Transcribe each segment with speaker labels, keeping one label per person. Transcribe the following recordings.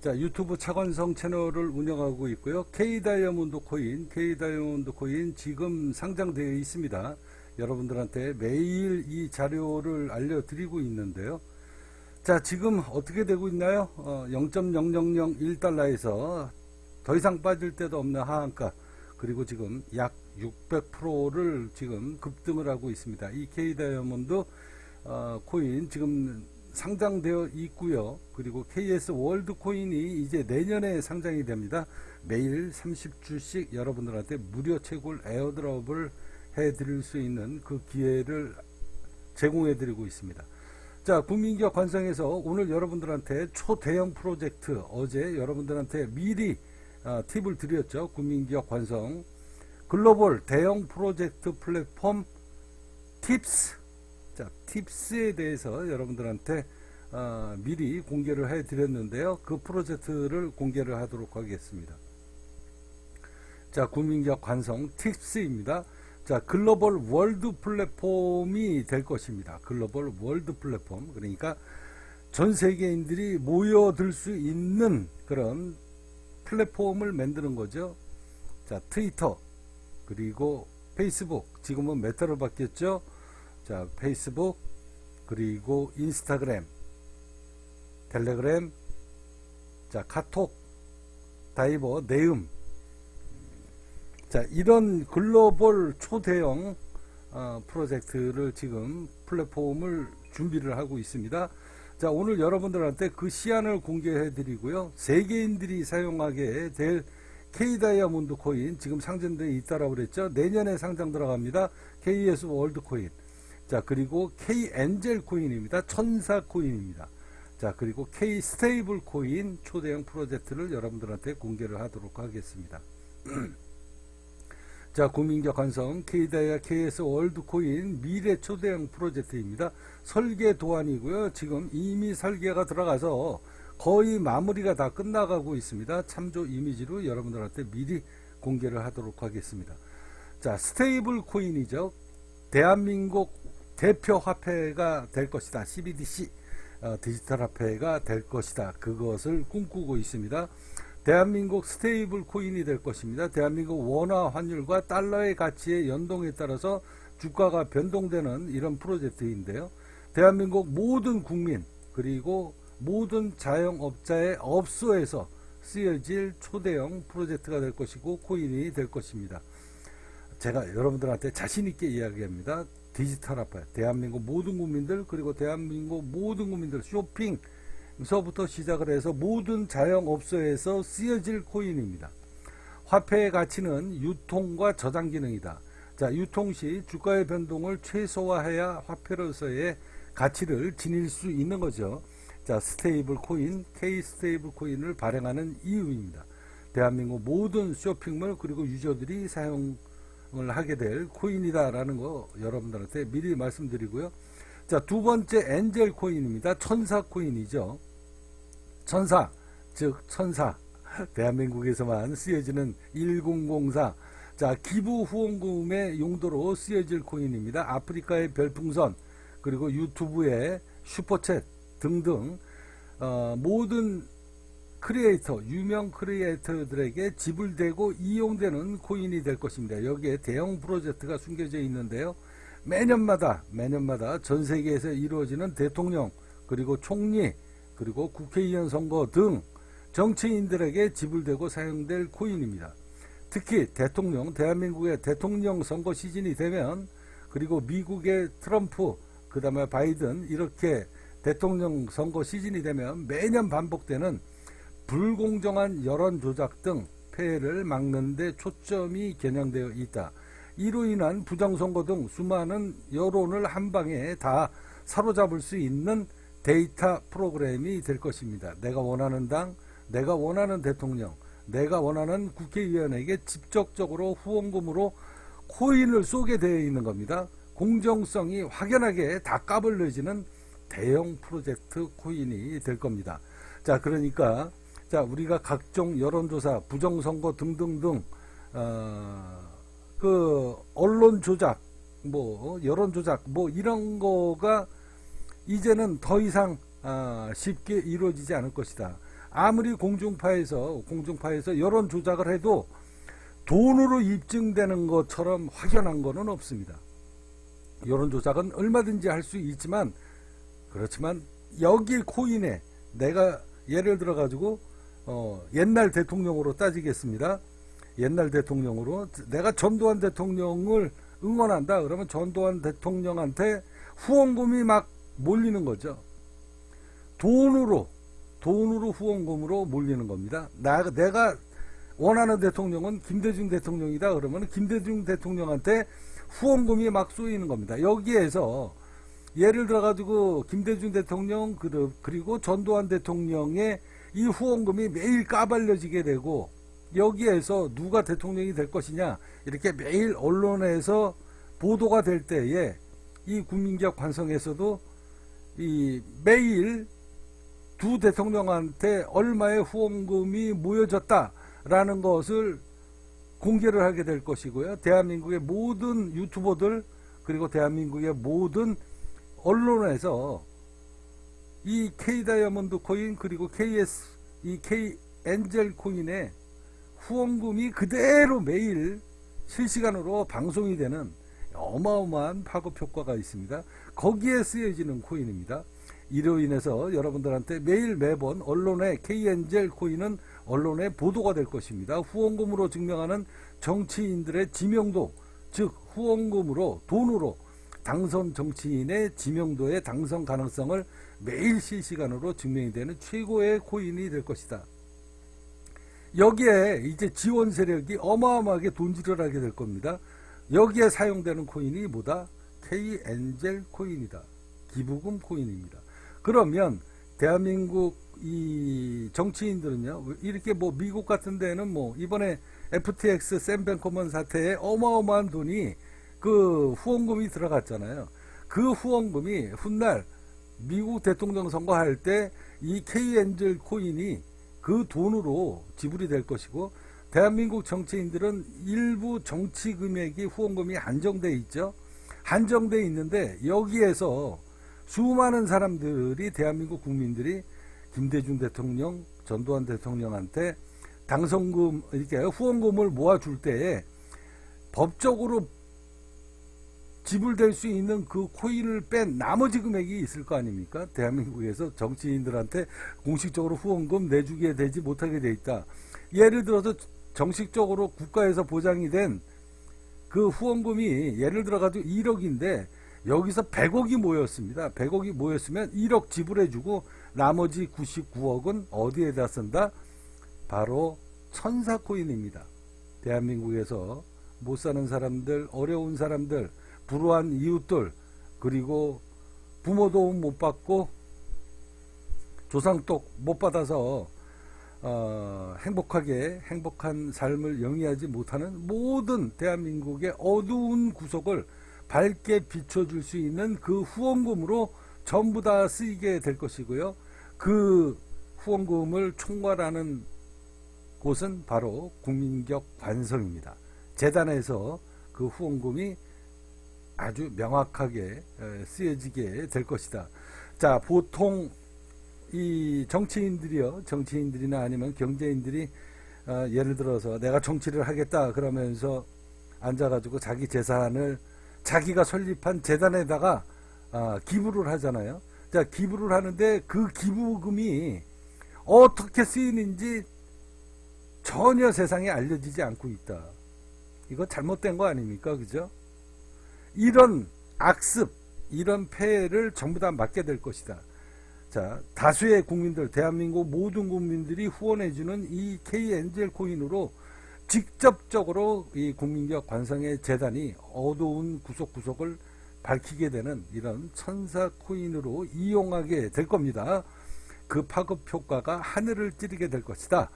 Speaker 1: 자, 유튜브 차관성 채널을 운영하고 있고요. K다이아몬드 코인 지금 상장되어 있습니다. 여러분들한테 매일 이 자료를 알려드리고 있는데요. 자, 지금 어떻게 되고 있나요? 0.0001달러에서 더 이상 빠질 데도 없는 하한가, 그리고 지금 약 600%를 지금 급등을 하고 있습니다. 이 K다이아몬드 코인 지금 상장되어 있고요. 그리고 KS 월드 코인이 이제 내년에 상장이 됩니다. 매일 30주씩 여러분들한테 무료 채굴 에어드롭을 해드릴 수 있는 그 기회를 제공해드리고 있습니다. 자, 국민기업 관성에서 오늘 여러분들한테 초대형 프로젝트, 어제 여러분들한테 미리 팁을 드렸죠. 국민기업 관성 글로벌 대형 프로젝트 플랫폼 팁스. 자, 팁스에 대해서 여러분들한테 미리 공개를 해 드렸는데요. 그 프로젝트를 공개를 하도록 하겠습니다. 자, 국민기업 관성 팁스입니다. 자, 글로벌 월드 플랫폼이 될 것입니다. 글로벌 월드 플랫폼. 그러니까 전 세계인들이 모여들 수 있는 그런 플랫폼을 만드는 거죠. 자, 트위터, 그리고 페이스북, 지금은 메타로 바뀌었죠. 자, 페이스북, 그리고 인스타그램, 텔레그램, 자, 카톡, 다이버, 네음. 자, 이런 글로벌 초대형 프로젝트를 지금 플랫폼을 준비를 하고 있습니다. 자, 오늘 여러분들한테 그 시안을 공개해 드리고요. 세계인들이 사용하게 될 K다이아몬드 코인 지금 상장되어 있다라고 그랬죠. 내년에 상장 들어갑니다. KS 월드 코인. 자, 그리고 K 엔젤 코인입니다. 천사 코인입니다. 자, 그리고 K 스테이블 코인 초대형 프로젝트를 여러분들한테 공개를 하도록 하겠습니다. 자, 국민기업 관성 K다이아 KS 월드 코인 미래 초대형 프로젝트입니다. 설계 도안이고요. 지금 이미 설계가 들어가서 거의 마무리가 다 끝나가고 있습니다. 참조 이미지로 여러분들한테 미리 공개를 하도록 하겠습니다. 자, 스테이블 코인이죠. 대한민국 대표 화폐가 될 것이다. CBDC 디지털 화폐가 될 것이다. 그것을 꿈꾸고 있습니다. 대한민국 스테이블 코인이 될 것입니다. 대한민국 원화 환율과 달러의 가치의 연동에 따라서 주가가 변동되는 이런 프로젝트인데요. 대한민국 모든 국민, 그리고 모든 자영업자의 업소에서 쓰여질 초대형 프로젝트가 될 것이고 코인이 될 것입니다. 제가 여러분들한테 자신있게 이야기합니다. 디지털 화폐, 대한민국 모든 국민들, 그리고 대한민국 모든 국민들 쇼핑서부터 시작을 해서 모든 자영업소에서 쓰여질 코인입니다. 화폐의 가치는 유통과 저장 기능이다. 자, 유통 시 주가의 변동을 최소화해야 화폐로서의 가치를 지닐 수 있는 거죠. 자, 스테이블 코인, K 스테이블 코인을 발행하는 이유입니다. 대한민국 모든 쇼핑몰 그리고 유저들이 사용을 하게 될 코인이다라는 거 여러분들한테 미리 말씀드리고요. 자, 두 번째 엔젤 코인입니다. 천사 코인이죠. 천사, 즉 천사. 대한민국에서만 쓰여지는 1004. 자, 기부 후원금의 용도로 쓰여질 코인입니다. 아프리카의 별풍선, 그리고 유튜브의 슈퍼챗 등등 모든 크리에이터, 유명 크리에이터들에게 지불되고 이용되는 코인이 될 것입니다. 여기에 대형 프로젝트가 숨겨져 있는데요. 매년마다 전 세계에서 이루어지는 대통령, 그리고 총리, 그리고 국회의원 선거 등 정치인들에게 지불되고 사용될 코인입니다. 특히 대한민국의 대통령 선거 시즌이 되면, 그리고 미국의 트럼프, 그 다음에 바이든, 이렇게 대통령 선거 시즌이 되면 매년 반복되는 불공정한 여론 조작 등 폐해를 막는 데 초점이 겨냥되어 있다. 이로 인한 부정선거 등 수많은 여론을 한 방에 다 사로잡을 수 있는 데이터 프로그램이 될 것입니다. 내가 원하는 당, 내가 원하는 대통령, 내가 원하는 국회의원에게 직접적으로 후원금으로 코인을 쏘게 되어 있는 겁니다. 공정성이 확연하게 다 까불려지는 대형 프로젝트 코인이 될 겁니다. 자, 그러니까 자, 우리가 각종 여론조사, 부정선거 등등등 그 언론 조작, 여론 조작, 이런 거가 이제는 더 이상 쉽게 이루어지지 않을 것이다. 아무리 공중파에서 여론 조작을 해도 돈으로 입증되는 것처럼 확연한 거는 없습니다. 여론 조작은 얼마든지 할 수 있지만, 그렇지만 여기 코인에 내가 예를 들어 가지고 옛날 대통령으로 따지겠습니다. 옛날 대통령으로 내가 전두환 대통령을 응원한다 그러면 전두환 대통령한테 후원금이 막 몰리는 거죠. 돈으로 후원금으로 몰리는 겁니다. 내가 원하는 대통령은 김대중 대통령이다 그러면 김대중 대통령한테 후원금이 막 쏘이는 겁니다. 여기에서 예를 들어 가지고 김대중 대통령 그리고 전두환 대통령의 이 후원금이 매일 까발려지게 되고, 여기에서 누가 대통령이 될 것이냐 이렇게 매일 언론에서 보도가 될 때에 이 국민적 관성에서도 이 매일 두 대통령한테 얼마의 후원금이 모여졌다라는 것을 공개를 하게 될 것이고요. 대한민국의 모든 유튜버들 그리고 대한민국의 모든 언론에서 이 K-다이아몬드 코인 그리고 이 K-엔젤 코인의 후원금이 그대로 매일 실시간으로 방송이 되는 어마어마한 파급 효과가 있습니다. 거기에 쓰여지는 코인입니다. 이로 인해서 여러분들한테 매번 언론의 K-엔젤 코인은 언론에 보도가 될 것입니다. 후원금으로 증명하는 정치인들의 지명도, 즉 후원금으로 돈으로 당선 정치인의 지명도의 당선 가능성을 매일 실시간으로 증명이 되는 최고의 코인이 될 것이다. 여기에 이제 지원 세력이 어마어마하게 돈질을 하게 될 겁니다. 여기에 사용되는 코인이 뭐다? K-엔젤 코인이다. 기부금 코인입니다. 그러면 대한민국 이 정치인들은요, 이렇게 뭐 미국 같은 데는 뭐 이번에 FTX 샘뱅커먼 사태에 어마어마한 돈이 그 후원금이 들어갔잖아요. 그 후원금이 훗날 미국 대통령 선거할 때 이 K-엔젤 코인이 그 돈으로 지불이 될 것이고, 대한민국 정치인들은 일부 정치 금액이 후원금이 한정돼 있죠. 한정돼 있는데 여기에서 수많은 사람들이, 대한민국 국민들이 김대중 대통령, 전두환 대통령한테 당선금 이렇게 후원금을 모아줄 때에 법적으로 지불될 수 있는 그 코인을 뺀 나머지 금액이 있을 거 아닙니까? 대한민국에서 정치인들한테 공식적으로 후원금 내주게 되지 못하게 돼 있다. 예를 들어서 정식적으로 국가에서 보장이 된 그 후원금이 예를 들어 가지고 1억인데 여기서 100억이 모였습니다. 100억이 모였으면 1억 지불해주고 나머지 99억은 어디에다 쓴다? 바로 천사코인입니다. 대한민국에서 못 사는 사람들, 어려운 사람들, 불우한 이웃들, 그리고 부모 도움 못 받고 조상똑 못 받아서 행복한 삶을 영위하지 못하는 모든 대한민국의 어두운 구석을 밝게 비춰줄 수 있는 그 후원금으로 전부 다 쓰이게 될 것이고요. 그 후원금을 총괄하는 곳은 바로 국민적 관성입니다. 재단에서 그 후원금이 아주 명확하게 쓰여지게 될 것이다. 자, 보통 이 정치인들이나 아니면 경제인들이 예를 들어서 내가 정치를 하겠다 그러면서 앉아가지고 자기 재산을 자기가 설립한 재단에다가 기부를 하잖아요. 자, 기부를 하는데 그 기부금이 어떻게 쓰이는지 전혀 세상에 알려지지 않고 있다. 이거 잘못된 거 아닙니까? 그죠? 이런 악습, 이런 폐해를 전부 다 막게 될 것이다. 자, 다수의 국민들, 대한민국 모든 국민들이 후원해주는 이 K-엔젤 코인으로 직접적으로 이 국민적 관성의 재단이 어두운 구석구석을 밝히게 되는 이런 천사 코인으로 이용하게 될 겁니다. 그 파급 효과가 하늘을 찌르게 될 것이다.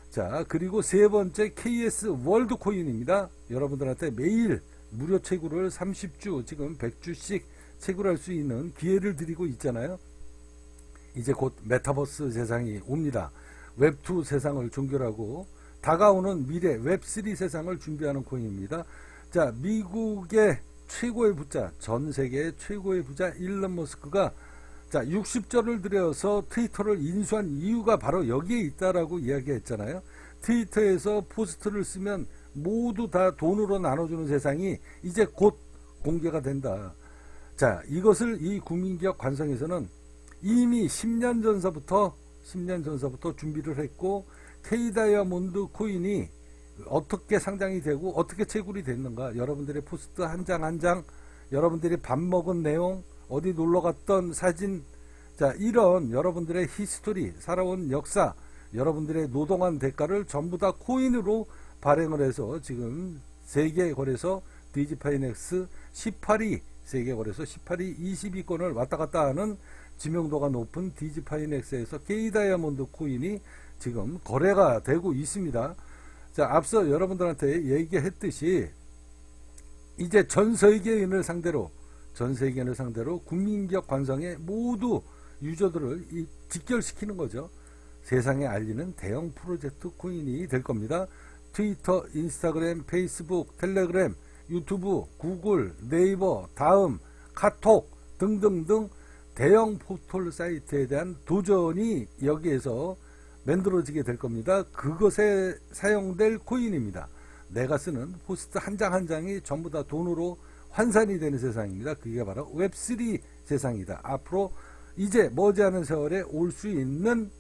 Speaker 1: 자, 그리고 세 번째 KS 월드 코인입니다. 여러분들한테 매일 무료 채굴을 30주, 지금 100주씩 채굴할 수 있는 기회를 드리고 있잖아요. 이제 곧 메타버스 세상이 옵니다. 웹2 세상을 종결하고 다가오는 미래 웹3 세상을 준비하는 코인입니다. 자, 미국의 최고의 부자, 전 세계의 최고의 부자 일론 머스크가 자, 60조를 들여서 트위터를 인수한 이유가 바로 여기에 있다라고 이야기했잖아요. 트위터에서 포스트를 쓰면 모두 다 돈으로 나눠주는 세상이 이제 곧 공개가 된다. 자, 이것을 이 국민기업 관성에서는 이미 10년 전서부터 준비를 했고, K다이아몬드 코인이 어떻게 상장이 되고 어떻게 채굴이 됐는가, 여러분들의 포스트 한 장 한 장, 여러분들이 밥 먹은 내용, 어디 놀러 갔던 사진, 자, 이런 여러분들의 히스토리, 살아온 역사, 여러분들의 노동한 대가를 전부 다 코인으로 발행을 해서 지금 세계거래소 디지파이넥스 18위, 세계거래소 18위 22건을 왔다 갔다 하는 지명도가 높은 디지파이넥스에서 K다이아몬드 코인이 지금 거래가 되고 있습니다. 자, 앞서 여러분들한테 얘기했듯이 이제 전 세계인을 상대로 국민기업 관성의 모두 유저들을 직결시키는 거죠. 세상에 알리는 대형 프로젝트 코인이 될 겁니다. 트위터, 인스타그램, 페이스북, 텔레그램, 유튜브, 구글, 네이버, 다음, 카톡 등등등 대형 포털 사이트에 대한 도전이 여기에서 만들어지게 될 겁니다. 그것에 사용될 코인입니다. 내가 쓰는 포스트 한 장 한 장이 전부 다 돈으로 환산이 되는 세상입니다. 그게 바로 웹3 세상이다. 앞으로 이제 머지않은 세월에 올 수 있는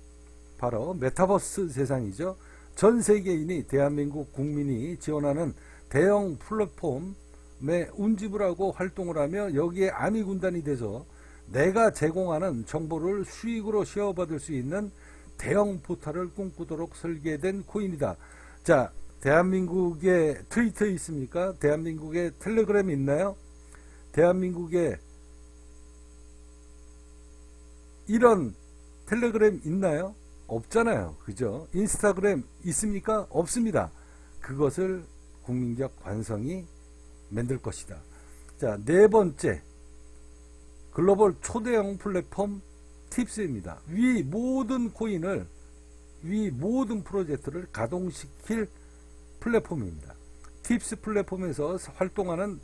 Speaker 1: 바로 메타버스 세상이죠. 전 세계인이, 대한민국 국민이 지원하는 대형 플랫폼에 운집을 하고 활동을 하며 여기에 아미 군단이 돼서 내가 제공하는 정보를 수익으로 쉐어받을 수 있는 대형 포탈을 꿈꾸도록 설계된 코인이다. 자, 대한민국에 트위터 있습니까? 대한민국에 텔레그램 있나요? 대한민국에 이런 텔레그램 있나요? 없잖아요. 그죠? 인스타그램 있습니까? 없습니다. 그것을 국민기업 관성이 만들 것이다. 자, 네 번째, 글로벌 초대형 플랫폼 팁스입니다. 위 모든 코인을, 위 모든 프로젝트를 가동시킬 플랫폼입니다. 팁스 플랫폼에서 활동하는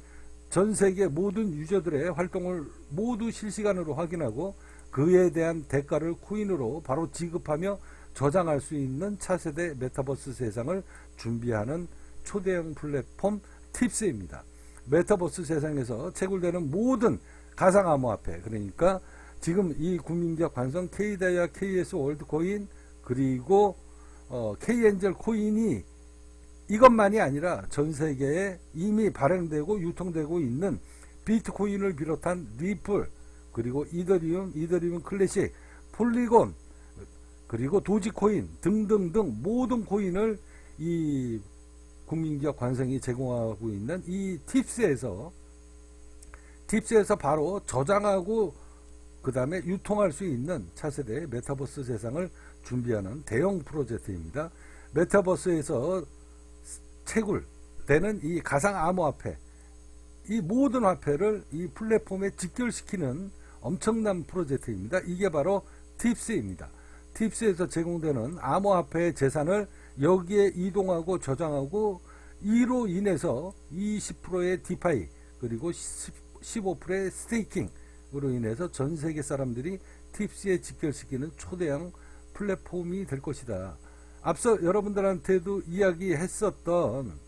Speaker 1: 전 세계 모든 유저들의 활동을 모두 실시간으로 확인하고 그에 대한 대가를 코인으로 바로 지급하며 저장할 수 있는 차세대 메타버스 세상을 준비하는 초대형 플랫폼 팁스입니다. 메타버스 세상에서 채굴되는 모든 가상암호화폐, 그러니까 지금 이 국민기업 관성 K다이아, KS 월드코인, 그리고 K엔젤 코인이 이것만이 아니라 전 세계에 이미 발행되고 유통되고 있는 비트코인을 비롯한 리플, 그리고 이더리움 클래식, 폴리곤, 그리고 도지코인 등등등 모든 코인을 이 국민기업 관성이 제공하고 있는 이 팁스에서 바로 저장하고 그 다음에 유통할 수 있는 차세대 메타버스 세상을 준비하는 대형 프로젝트입니다. 메타버스에서 채굴되는 이 가상암호화폐, 이 모든 화폐를 이 플랫폼에 직결시키는 엄청난 프로젝트입니다. 이게 바로 팁스입니다. 팁스에서 제공되는 암호화폐의 재산을 여기에 이동하고 저장하고 이로 인해서 20%의 디파이 그리고 15%의 스테이킹으로 인해서 전 세계 사람들이 팁스에 직결시키는 초대형 플랫폼이 될 것이다. 앞서 여러분들한테도 이야기했었던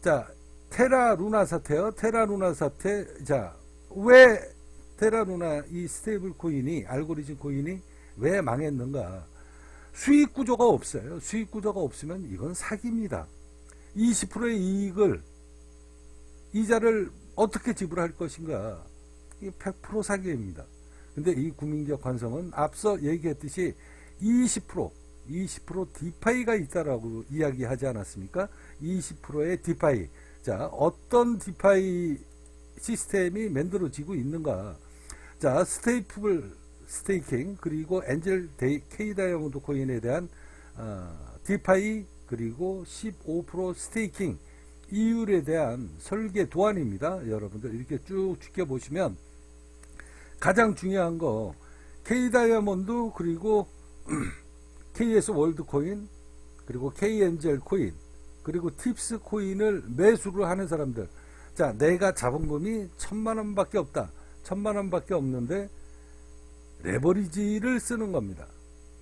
Speaker 1: 자, 테라루나 사태요. 테라루나 사태. 자, 왜 테라루나 이 스테이블 코인이, 알고리즘 코인이 왜 망했는가? 수익 구조가 없어요. 수익 구조가 없으면 이건 사기입니다. 20%의 이익을, 이자를 어떻게 지불할 것인가? 이게 100% 사기입니다. 근데 이 국민기업 관성은 앞서 얘기했듯이 20% 디파이가 있다라고 이야기하지 않았습니까? 20%의 디파이. 자, 어떤 디파이 시스템이 만들어지고 있는가? 자, 스테이킹 그리고 엔젤 K 다이아몬드 코인에 대한 디파이 그리고 15% 스테이킹 이율에 대한 설계 도안입니다. 여러분들 이렇게 쭉 지켜보시면 가장 중요한 거 K 다이아몬드 그리고 KS 월드 코인 그리고 K엔젤 코인 그리고 팁스 코인을 매수를 하는 사람들. 자, 내가 자본금이 1000만 원밖에 없다. 천만 원밖에 없는데 레버리지를 쓰는 겁니다.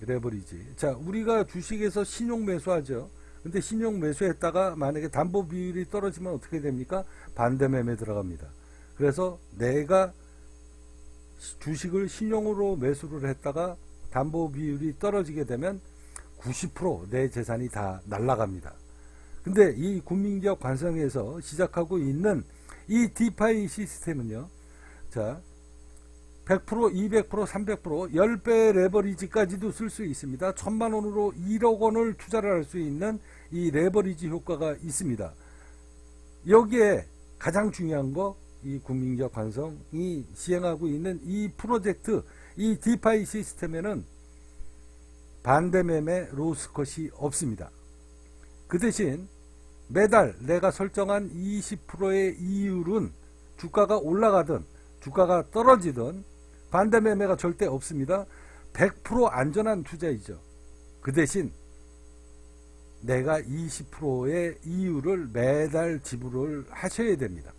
Speaker 1: 레버리지. 자, 우리가 주식에서 신용 매수하죠. 근데 신용 매수했다가 만약에 담보 비율이 떨어지면 어떻게 됩니까? 반대 매매 들어갑니다. 그래서 내가 주식을 신용으로 매수를 했다가 담보 비율이 떨어지게 되면 90% 내 재산이 다 날아갑니다. 근데 이 국민기업 관성에서 시작하고 있는 이 디파이 시스템은요, 자, 100%, 200%, 300%, 10배 레버리지까지도 쓸 수 있습니다. 1000만 원으로 1억 원을 투자를 할 수 있는 이 레버리지 효과가 있습니다. 여기에 가장 중요한 거, 이 국민기업 관성이 시행하고 있는 이 프로젝트, 이 디파이 시스템에는 반대매매 로스컷이 없습니다. 그 대신 매달 내가 설정한 20%의 이율은 주가가 올라가든 주가가 떨어지든 반대매매가 절대 없습니다. 100% 안전한 투자이죠. 그 대신 내가 20%의 이율을 매달 지불을 하셔야 됩니다.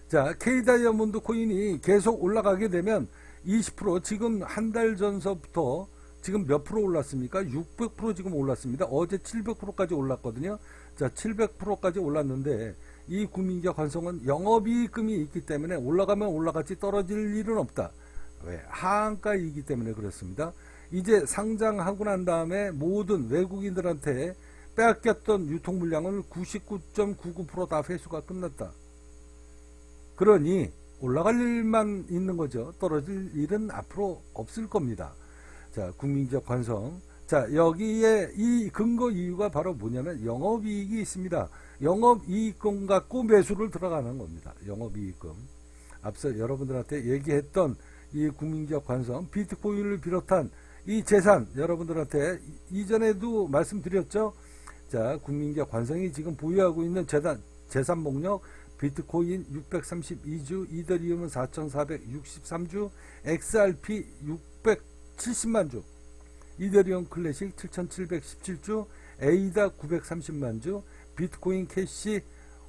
Speaker 1: 자, K다이아몬드 코인이 계속 올라가게 되면 20% 지금 한 달 전서부터 지금 몇 프로 올랐습니까? 600% 지금 올랐습니다. 어제 700%까지 올랐거든요. 자, 700%까지 올랐는데 이 국민기업 관성은 영업이익금이 있기 때문에 올라가면 올라갔지 떨어질 일은 없다. 왜? 하한가이기 때문에 그렇습니다. 이제 상장하고 난 다음에 모든 외국인들한테 빼앗겼던 유통 물량을 99.99% 다 회수가 끝났다. 그러니 올라갈 일만 있는 거죠. 떨어질 일은 앞으로 없을 겁니다. 자, 국민기업 관성. 자, 여기에 이 근거 이유가 바로 뭐냐면 영업이익이 있습니다. 영업이익금 갖고 매수를 들어가는 겁니다. 영업이익금. 앞서 여러분들한테 얘기했던 이 국민기업 관성, 비트코인을 비롯한 이 재산, 여러분들한테 이전에도 말씀드렸죠. 자, 국민기업 관성이 지금 보유하고 있는 재산 목록, 비트코인 632주, 이더리움은 4463주, XRP 670만 주, 이더리움 클래식 7717주, 에이다 930만 주, 비트코인 캐시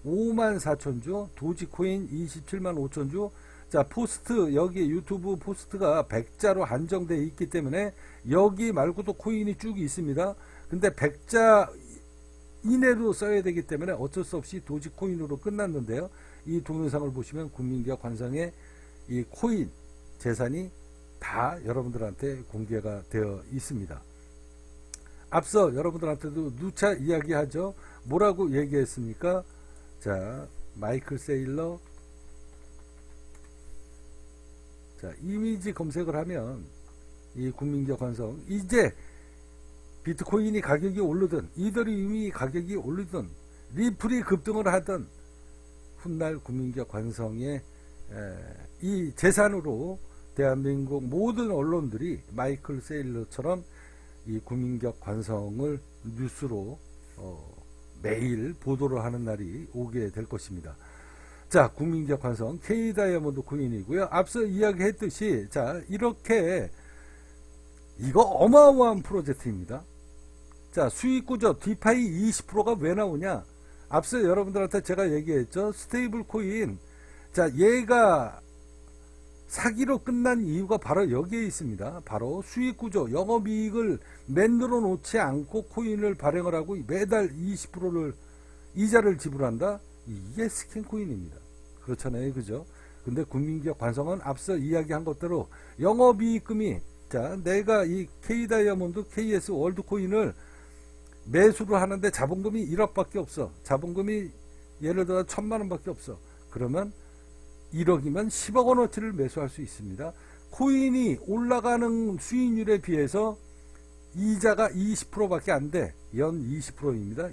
Speaker 1: 5만 4천 주, 도지코인 27만 5천 주. 자, 포스트, 여기 유튜브 포스트가 100자로 한정되어 있기 때문에 여기 말고도 코인이 쭉 있습니다. 근데 100자 이내로 써야 되기 때문에 어쩔 수 없이 도지코인으로 끝났는데요. 이 동영상을 보시면 국민기업 관성의 이 코인 재산이 다 여러분들한테 공개가 되어 있습니다. 앞서 여러분들한테도 누차 이야기하죠. 뭐라고 얘기했습니까? 자, 마이클 세일러. 자, 이미지 검색을 하면 이 국민기업 관성, 이제 비트코인이 가격이 오르든 이더리움이 가격이 오르든 리플이 급등을 하든 훗날 국민기업 관성의 이 재산으로 대한민국 모든 언론들이 마이클 세일러처럼 이 국민기업 관성을 뉴스로 매일 보도를 하는 날이 오게 될 것입니다. 자, 국민기업 관성 K다이아몬드 코인이고요. 앞서 이야기했듯이 자, 이렇게 이거 어마어마한 프로젝트입니다. 자, 수익구조 디파이 20%가 왜 나오냐? 앞서 여러분들한테 제가 얘기했죠. 스테이블 코인. 자, 얘가 사기로 끝난 이유가 바로 여기에 있습니다. 바로 수익구조, 영업이익을 만들어 놓지 않고 코인을 발행을 하고 매달 20%를 이자를 지불한다. 이게 스캔코인입니다. 그렇잖아요. 그죠? 근데 국민기업 관성은 앞서 이야기한 것대로 영업이익금이, 자, 내가 이 K다이아몬드, KS 월드코인을 매수를 하는데 자본금이 1억밖에 없어. 자본금이 예를 들어 1000만 원밖에 없어. 그러면 1억이면 10억 원어치를 매수할 수 있습니다. 코인이 올라가는 수익률에 비해서 이자가 20%밖에 안 돼. 연 20%입니다.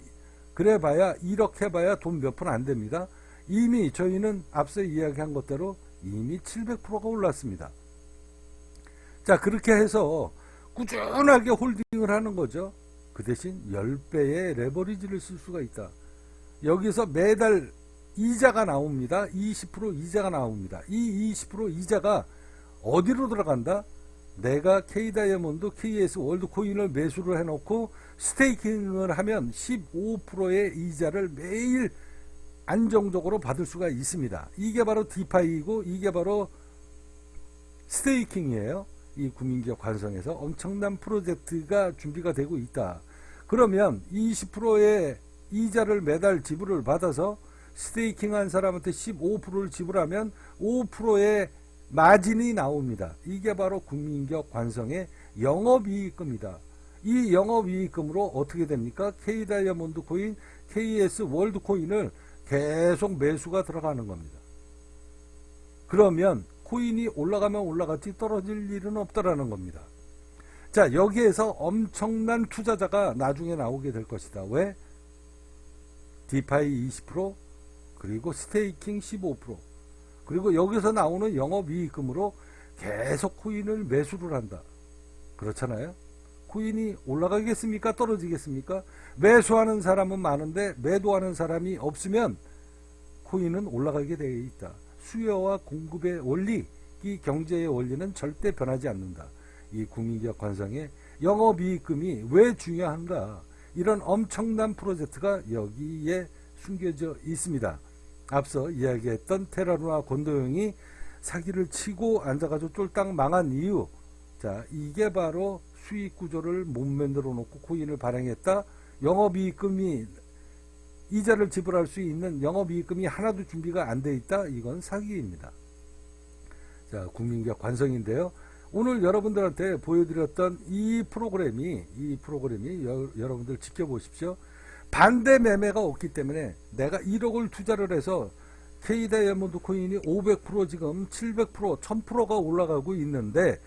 Speaker 1: 그래 봐야 1억 해봐야 돈 몇 푼 안 됩니다. 이미 저희는 앞서 이야기한 것대로 이미 700%가 올랐습니다. 자, 그렇게 해서 꾸준하게 홀딩을 하는 거죠. 그 대신 10배의 레버리지를 쓸 수가 있다. 여기서 매달 이자가 나옵니다. 20% 이자가 나옵니다. 이 20% 이자가 어디로 들어간다? 내가 K다이아몬드, KS 월드코인을 매수를 해놓고 스테이킹을 하면 15%의 이자를 매일 안정적으로 받을 수가 있습니다. 이게 바로 디파이이고 이게 바로 스테이킹이에요. 이 국민기업 관성에서 엄청난 프로젝트가 준비가 되고 있다. 그러면 20%의 이자를 매달 지불을 받아서 스테이킹한 사람한테 15%를 지불하면 5%의 마진이 나옵니다. 이게 바로 국민기업 관성의 영업이익금이다. 이 영업이익금으로 어떻게 됩니까? K다이아몬드 코인, KS 월드 코인을 계속 매수가 들어가는 겁니다. 그러면 코인이 올라가면 올라갔지 떨어질 일은 없다라는 겁니다. 자, 여기에서 엄청난 투자자가 나중에 나오게 될 것이다. 왜? 디파이 20%, 그리고 스테이킹 15%, 그리고 여기서 나오는 영업이익금으로 계속 코인을 매수를 한다. 그렇잖아요. 코인이 올라가겠습니까? 떨어지겠습니까? 매수하는 사람은 많은데 매도하는 사람이 없으면 코인은 올라가게 되어 있다. 수요와 공급의 원리, 이 경제의 원리는 절대 변하지 않는다. 이 국민기업 관성의 영업이익금이 왜 중요한가? 이런 엄청난 프로젝트가 여기에 숨겨져 있습니다. 앞서 이야기했던 테라루나 권도영이 사기를 치고 앉아가지고 쫄딱 망한 이유, 자, 이게 바로 수익 구조를 못 만들어 놓고 코인을 발행했다. 영업이익금이 이자를 지불할 수 있는 영업이익금이 하나도 준비가 안 돼 있다. 이건 사기입니다. 자, 국민기업 관성인데요. 오늘 여러분들한테 보여드렸던 이 프로그램이 여러분들 지켜보십시오. 반대 매매가 없기 때문에 내가 1억을 투자를 해서 K다이아몬드 코인이 500% 지금 700% 1000%가 올라가고 있는데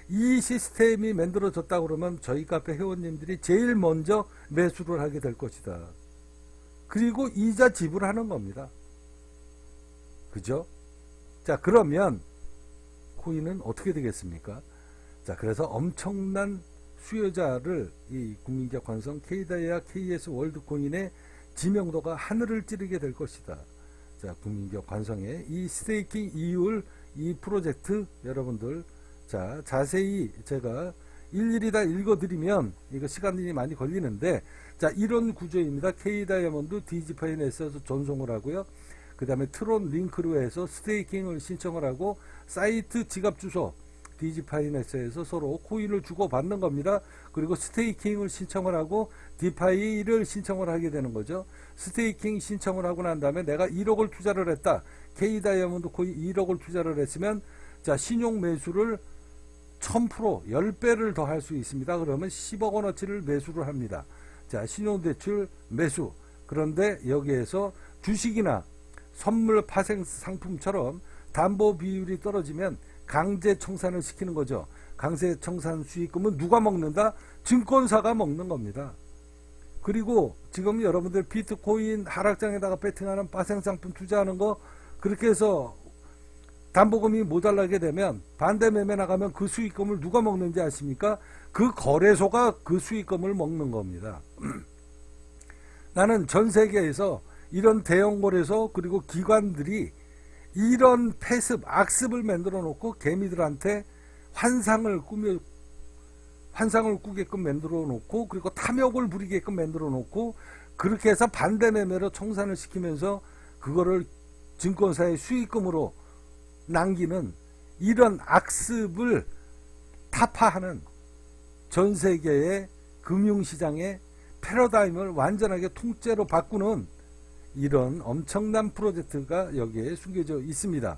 Speaker 1: 이 시스템이 만들어졌다 그러면 저희 카페 회원님들이 제일 먼저 매수를 하게 될 것이다. 그리고 이자 지불하는 겁니다. 그죠? 자, 그러면 코인은 어떻게 되겠습니까? 자, 그래서 엄청난 수요자를 이 국민기업 관성 K다이아 KS 월드 코인의 지명도가 하늘을 찌르게 될 것이다. 자, 국민기업 관성의 이 스테이킹 이율 이 프로젝트 여러분들, 자, 자세히 제가 일일이 다 읽어드리면 이거 시간이 많이 걸리는데, 자, 이런 구조입니다. K다이아몬드 디지파이낸스에서 전송을 하고요. 그 다음에 트론 링크로 해서 스테이킹을 신청을 하고 사이트 지갑 주소 디지파이낸스에서 서로 코인을 주고 받는 겁니다. 그리고 스테이킹을 신청을 하고 디파이를 신청을 하게 되는 거죠. 스테이킹 신청을 하고 난 다음에 내가 1억을 투자를 했다. K다이아몬드 코인 1억을 투자를 했으면, 자, 신용 매수를 1000% 10배를 더 할 수 있습니다. 그러면 10억 원어치를 매수를 합니다. 자, 신용대출 매수. 그런데 여기에서 주식이나 선물 파생 상품처럼 담보 비율이 떨어지면 강제 청산을 시키는 거죠. 강제 청산 수익금은 누가 먹는다? 증권사가 먹는 겁니다. 그리고 지금 여러분들 비트코인 하락장에다가 배팅하는 파생 상품 투자하는 거, 그렇게 해서 담보금이 모자라게 되면 반대 매매 나가면 그 수익금을 누가 먹는지 아십니까? 그 거래소가 그 수익금을 먹는 겁니다. 나는 전 세계에서 이런 대형 거래소 그리고 기관들이 이런 패습, 악습을 만들어 놓고 개미들한테 환상을 꾸게끔 만들어 놓고, 그리고 탐욕을 부리게끔 만들어 놓고, 그렇게 해서 반대 매매로 청산을 시키면서 그거를 증권사의 수익금으로 남기는 이런 악습을 타파하는 전 세계의 금융시장의 패러다임을 완전하게 통째로 바꾸는 이런 엄청난 프로젝트가 여기에 숨겨져 있습니다.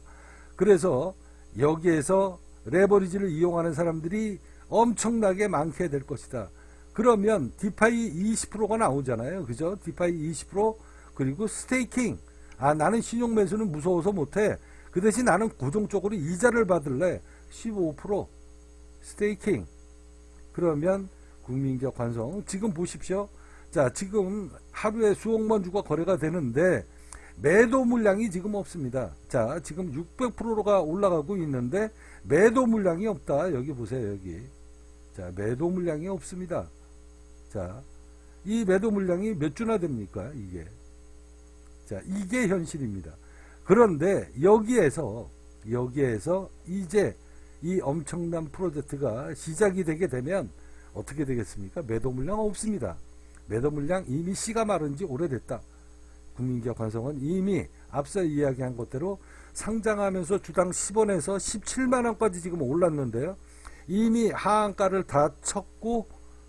Speaker 1: 그래서 여기에서 레버리지를 이용하는 사람들이 엄청나게 많게 될 것이다. 그러면 디파이 20%가 나오잖아요. 그죠? 디파이 20%, 그리고 스테이킹. 아, 나는 신용 매수는 무서워서 못해. 그 대신 나는 고정적으로 이자를 받을래. 15% 스테이킹. 그러면 국민기업 관성 지금 보십시오. 자, 지금 하루에 수억만 주가 거래가 되는데 매도 물량이 지금 없습니다. 자, 지금 600%가 올라가고 있는데 매도 물량이 없다. 여기 보세요. 여기. 자, 매도 물량이 없습니다. 자, 이 매도 물량이 몇 주나 됩니까? 이게. 자, 이게 현실입니다. 그런데 여기에서 이제 이 엄청난 프로젝트가 시작이 되게 되면 어떻게 되겠습니까? 매도 물량 없습니다. 매도 물량 이미 씨가 마른 지 오래됐다. 국민기업 관성은 이미 앞서 이야기한 것대로 상장하면서 주당 10원에서 17만원까지 지금 올랐는데요. 이미 하한가를 다 쳤고,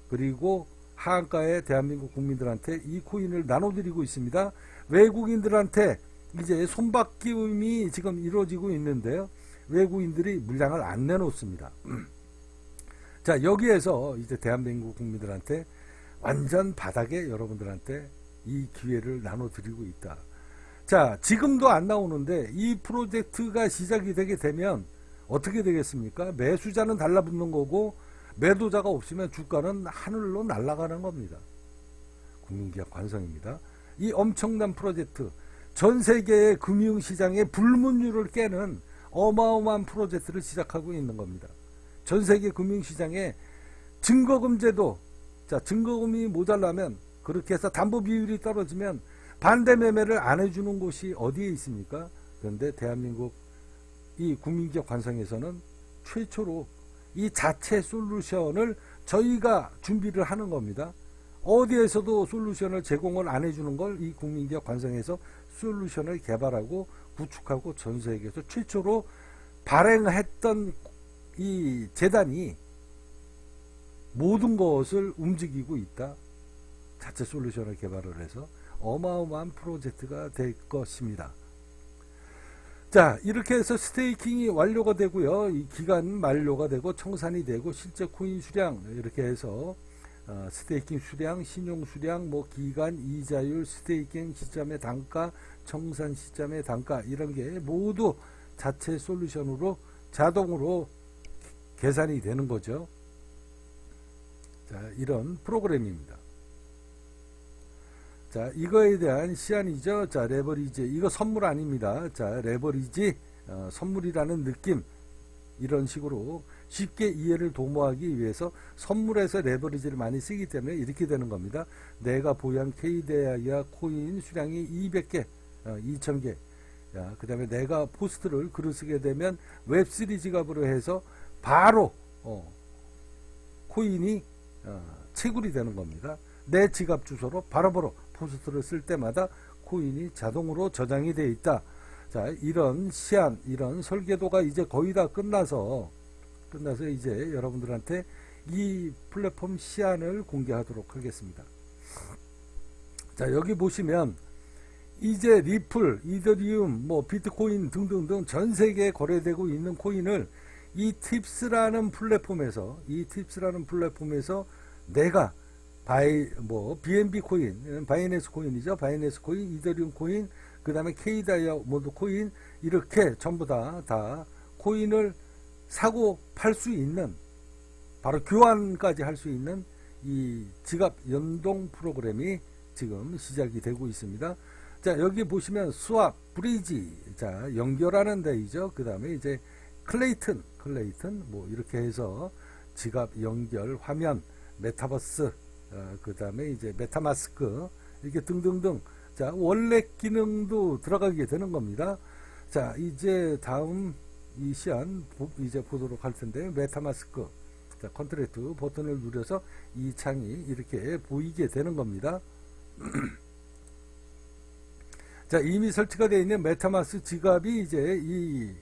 Speaker 1: 그리고 하한가에 대한민국 국민들한테 이 코인을 나눠드리고 있습니다. 외국인들한테 이제 손바뀜이 지금 이루어지고 있는데요. 외국인들이 물량을 안 내놓습니다. 자, 여기에서 이제 대한민국 국민들한테 완전 바닥에 여러분들한테 이 기회를 나눠드리고 있다. 자, 지금도 안 나오는데 이 프로젝트가 시작이 되게 되면 어떻게 되겠습니까? 매수자는 달라붙는 거고 매도자가 없으면 주가는 하늘로 날아가는 겁니다. 국민기업 관성입니다. 이 엄청난 프로젝트, 전 세계의 금융시장의 불문율을 깨는 어마어마한 프로젝트를 시작하고 있는 겁니다. 전 세계 금융시장에 증거금 제도, 자, 증거금이 모자라면, 그렇게 해서 담보 비율이 떨어지면 반대 매매를 안 해주는 곳이 어디에 있습니까? 그런데 대한민국 이 국민기업 관성에서는 최초로 이 자체 솔루션을 저희가 준비를 하는 겁니다. 어디에서도 솔루션을 제공을 안 해주는 걸 이 국민기업 관성에서 솔루션을 개발하고 구축하고 전 세계에서 최초로 발행했던 이 재단이 모든 것을 움직이고 있다. 자체 솔루션을 개발을 해서 어마어마한 프로젝트가 될 것입니다. 자, 이렇게 해서 스테이킹이 완료가 되고요. 이 기간 만료가 되고 청산이 되고 실제 코인 수량 이렇게 해서 스테이킹 수량, 신용 수량, 뭐 기간, 이자율, 스테이킹 시점의 단가, 청산 시점의 단가 이런 게 모두 자체 솔루션으로 자동으로 계산이 되는 거죠. 자, 이런 프로그램입니다. 자, 이거에 대한 시안이죠. 자, 레버리지. 이거 선물 아닙니다. 자, 레버리지, 선물이라는 느낌. 이런 식으로 쉽게 이해를 도모하기 위해서 선물에서 레버리지를 많이 쓰기 때문에 이렇게 되는 겁니다. 내가 보유한 KDI 코인 수량이 200개, 2000개. 그 다음에 내가 포스트를 글을 쓰게 되면 웹3 지갑으로 해서 바로, 코인이, 채굴이 되는 겁니다. 내 지갑 주소로 바로바로 포스트를 쓸 때마다 코인이 자동으로 저장이 되어 있다. 자, 이런 시안, 이런 설계도가 이제 거의 다 끝나서 이제 여러분들한테 이 플랫폼 시안을 공개하도록 하겠습니다. 자, 여기 보시면 이제 리플, 이더리움, 뭐 비트코인 등등등 전 세계에 거래되고 있는 코인을 이 팁스라는 플랫폼에서 내가 BNB 코인, 바이낸스 코인이죠. 바이낸스 코인, 이더리움 코인, 그 다음에 K다이아몬드 코인, 이렇게 전부 다 코인을 사고 팔 수 있는, 바로 교환까지 할 수 있는 이 지갑 연동 프로그램이 지금 시작이 되고 있습니다. 자, 여기 보시면 스왑, 브리지, 자, 연결하는 데이죠. 그 다음에 이제 클레이튼, 뭐 이렇게 해서 지갑 연결, 화면, 메타버스, 그 다음에 이제 메타마스크, 이렇게 등등등. 자, 원래 기능도 들어가게 되는 겁니다. 자, 이제 다음 이 시안 이제 보도록 할 텐데요. 메타마스크. 자, 컨트랙트 버튼을 누려서 이 창이 이렇게 보이게 되는 겁니다. 자, 이미 설치가 되어 있는 메타마스 지갑이 이제 이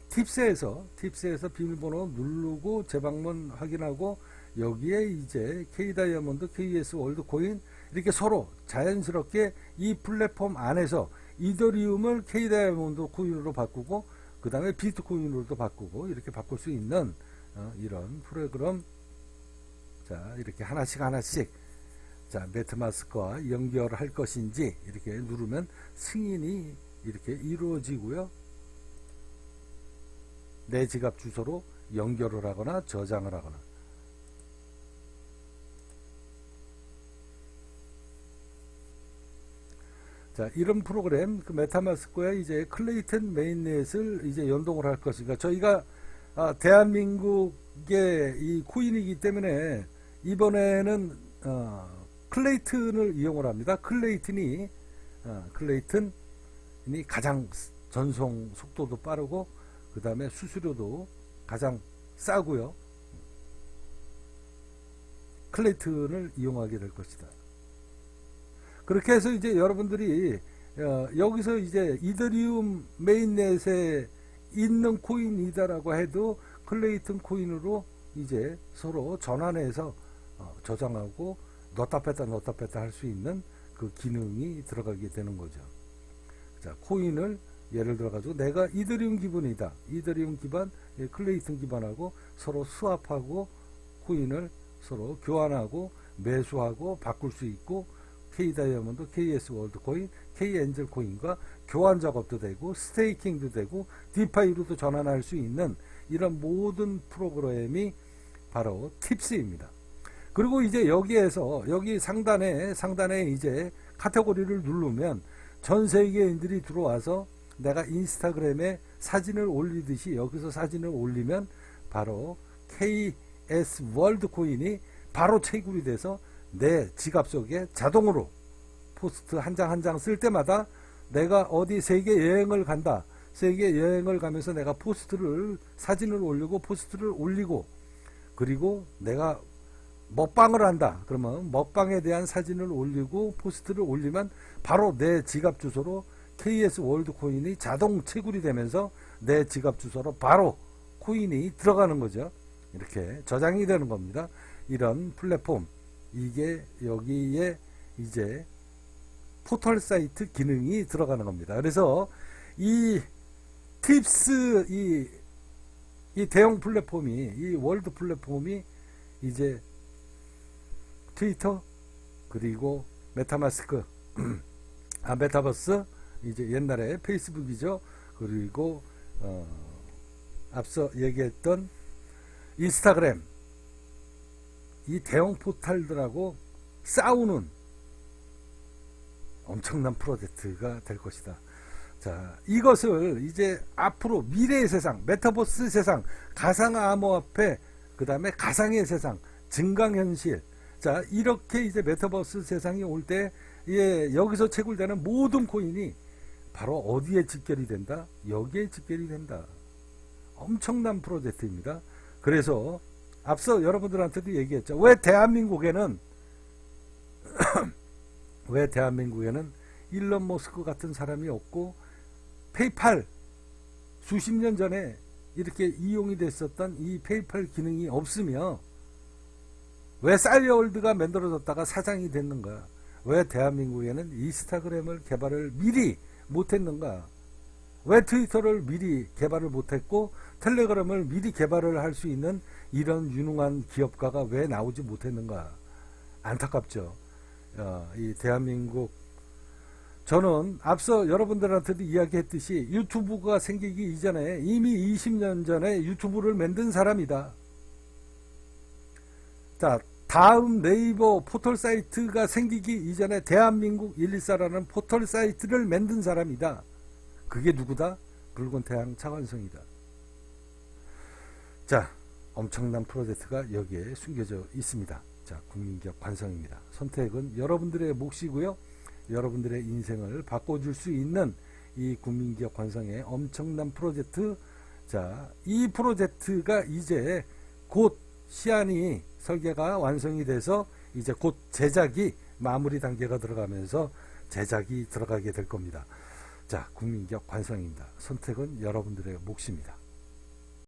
Speaker 1: 팁스에서 비밀번호 누르고 재방문 확인하고 여기에 이제 K다이아몬드, KS 월드코인 이렇게 서로 자연스럽게 이 플랫폼 안에서 이더리움을 K다이아몬드 코인으로 바꾸고 그 다음에 비트코인으로도 바꾸고 이렇게 바꿀 수 있는 이런 프로그램. 자, 이렇게 하나씩 자, 메타마스크와 연결할 것인지 이렇게 누르면 승인이 이렇게 이루어지고요. 내 지갑 주소로 연결을 하거나 저장을 하거나. 자, 이런 프로그램, 그 메타마스크에 이제 클레이튼 메인넷을 이제 연동을 할 것인가. 저희가 대한민국의 이 코인이기 때문에 이번에는 클레이튼을 이용을 합니다. 클레이튼이 가장 전송 속도도 빠르고 그 다음에 수수료도 가장 싸고요. 클레이튼을 이용하게 될 것이다. 그렇게 해서 이제 여러분들이 여기서 이제 이더리움 메인넷에 있는 코인이다라고 해도 클레이튼 코인으로 이제 서로 전환해서 저장하고 넣다 뺐다 할 수 있는 그 기능이 들어가게 되는 거죠. 자, 코인을 예를 들어 가지고 내가 이더리움 기반이다. 이더리움 기반, 클레이튼 기반하고 서로 스왑하고 코인을 서로 교환하고 매수하고 바꿀 수 있고, K 다이아몬드, KS 월드 코인, K 엔젤 코인과 교환 작업도 되고 스테이킹도 되고 디파이로도 전환할 수 있는 이런 모든 프로그램이 바로 팁스입니다. 그리고 이제 여기에서 여기 상단에 이제 카테고리를 누르면 전 세계인들이 들어와서 내가 인스타그램에 사진을 올리듯이 여기서 사진을 올리면 바로 KS 월드 코인이 바로 채굴이 돼서 내 지갑 속에 자동으로 포스트 한 장 한 장 쓸 때마다 내가 어디 세계 여행을 간다. 세계 여행을 가면서 내가 사진을 올리고 포스트를 올리고, 그리고 내가 먹방을 한다. 그러면 먹방에 대한 사진을 올리고 포스트를 올리면 바로 내 지갑 주소로 KS 월드 코인이 자동 채굴이 되면서 내 지갑 주소로 바로 코인이 들어가는 거죠. 이렇게 저장이 되는 겁니다. 이런 플랫폼, 이게 여기에 이제 포털 사이트 기능이 들어가는 겁니다. 그래서 이 팁스, 이 대형 플랫폼이, 이 월드 플랫폼이 이제 트위터, 그리고 메타마스크, 메타버스, 이제 옛날에 페이스북이죠. 그리고 앞서 얘기했던 인스타그램, 이 대형 포털들하고 싸우는 엄청난 프로젝트가 될 것이다. 자, 이것을 이제 앞으로 미래의 세상, 메타버스 세상, 가상 암호화폐, 그 다음에 가상의 세상, 증강현실. 자, 이렇게 이제 메타버스 세상이 올 때, 여기서 채굴되는 모든 코인이 바로 어디에 집결이 된다? 여기에 집결이 된다. 엄청난 프로젝트입니다. 그래서 앞서 여러분들한테도 얘기했죠. 왜 대한민국에는 일론 머스크 같은 사람이 없고, 페이팔 수십 년 전에 이렇게 이용이 됐었던 이 페이팔 기능이 없으며, 왜 싸이월드가 만들어졌다가 사장이 됐는가? 왜 대한민국에는 인스타그램을 개발을 미리 못했는가? 왜 트위터를 미리 개발을 못했고 텔레그램을 미리 개발을 할 수 있는 이런 유능한 기업가가 왜 나오지 못했는가? 안타깝죠. 이 대한민국, 저는 앞서 여러분들한테도 이야기했듯이 유튜브가 생기기 이전에 이미 20년 전에 유튜브를 만든 사람이다. 자, 다음 네이버 포털 사이트가 생기기 이전에 대한민국 114라는 포털 사이트를 만든 사람이다. 그게 누구다? 붉은 태양 차관성이다. 자, 엄청난 프로젝트가 여기에 숨겨져 있습니다. 자, 국민기업 관성입니다. 선택은 여러분들의 몫이고요. 여러분들의 인생을 바꿔줄 수 있는 이 국민기업 관성의 엄청난 프로젝트. 자, 이 프로젝트가 이제 곧 시안이 설계가 완성이 돼서 이제 곧 제작이 마무리 단계가 들어가면서 제작이 들어가게 될 겁니다. 자, 국민기업 관성입니다. 선택은 여러분들의 몫입니다.